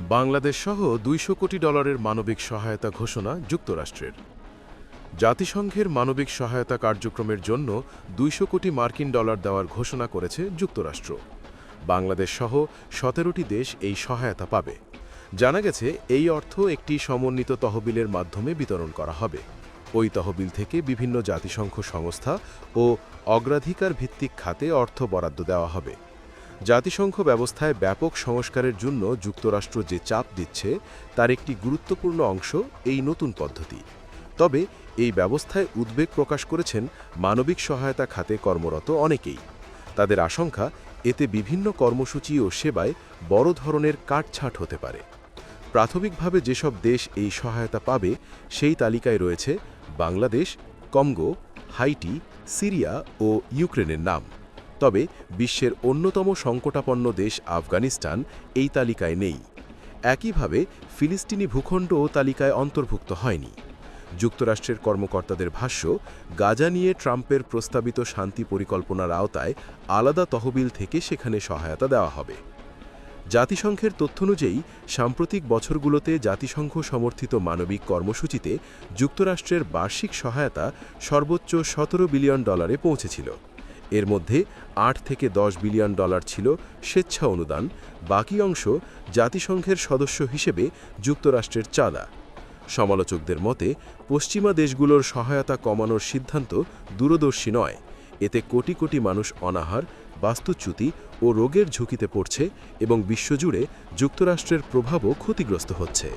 বাংলাদেশ সহ $200 কোটি মানবিক সহায়তা ঘোষণা যুক্তরাষ্ট্রের। জাতিসংঘের মানবিক সহায়তা কার্যক্রমের জন্য $200 কোটি দেওয়ার ঘোষণা করেছে যুক্তরাষ্ট্র। বাংলাদেশ সহ 17টি দেশ এই সহায়তা পাবে। জানা গেছে, এই অর্থ একটি সমন্বিত তহবিলের মাধ্যমে বিতরণ করা হবে। ওই তহবিল থেকে বিভিন্ন জাতিসংঘ সংস্থা ও অগ্রাধিকার ভিত্তিক খাতে অর্থ বরাদ্দ দেওয়া হবে। জাতিসংঘ ব্যবস্থায় ব্যাপক সংস্কারের জন্য যুক্তরাষ্ট্র যে চাপ দিচ্ছে, তার একটি গুরুত্বপূর্ণ অংশ এই নতুন পদ্ধতি। তবে এই ব্যবস্থায় উদ্বেগ প্রকাশ করেছেন মানবিক সহায়তা খাতে কর্মরত অনেকেই। তাদের আশঙ্কা, এতে বিভিন্ন কর্মসূচি ও সেবায় বড় ধরনের কাটছাঁট হতে পারে। প্রাথমিকভাবে যেসব দেশ এই সহায়তা পাবে, সেই তালিকায় রয়েছে বাংলাদেশ, কঙ্গো, হাইটি, সিরিয়া ও ইউক্রেনের নাম। তবে বিশ্বের অন্যতম সংকটাপন্ন দেশ আফগানিস্তান এই তালিকায় নেই। একইভাবে ফিলিস্তিনি ভূখণ্ডও তালিকায় অন্তর্ভুক্ত হয়নি। যুক্তরাষ্ট্রের কর্মকর্তাদের ভাষ্য, গাজা নিয়ে ট্রাম্পের প্রস্তাবিত শান্তি পরিকল্পনার আওতায় আলাদা তহবিল থেকে সেখানে সহায়তা দেওয়া হবে। জাতিসংঘের তথ্যানুযায়ী সাম্প্রতিক বছরগুলোতে জাতিসংঘ সমর্থিত মানবিক কর্মসূচিতে যুক্তরাষ্ট্রের বার্ষিক সহায়তা সর্বোচ্চ $17 বিলিয়ন পৌঁছেছিল। এর মধ্যে $8 থেকে $10 বিলিয়ন ছিল স্বেচ্ছা অনুদান, বাকি অংশ জাতিসংঘের সদস্য হিসেবে যুক্তরাষ্ট্রের চাঁদা। সমালোচকদের মতে, পশ্চিমা দেশগুলোর সহায়তা কমানোর সিদ্ধান্ত দূরদর্শী নয়। এতে কোটি কোটি মানুষ অনাহার, বাস্তুচ্যুতি ও রোগের ঝুঁকিতে পড়ছে এবং বিশ্বজুড়ে যুক্তরাষ্ট্রের প্রভাবও ক্ষতিগ্রস্ত হচ্ছে।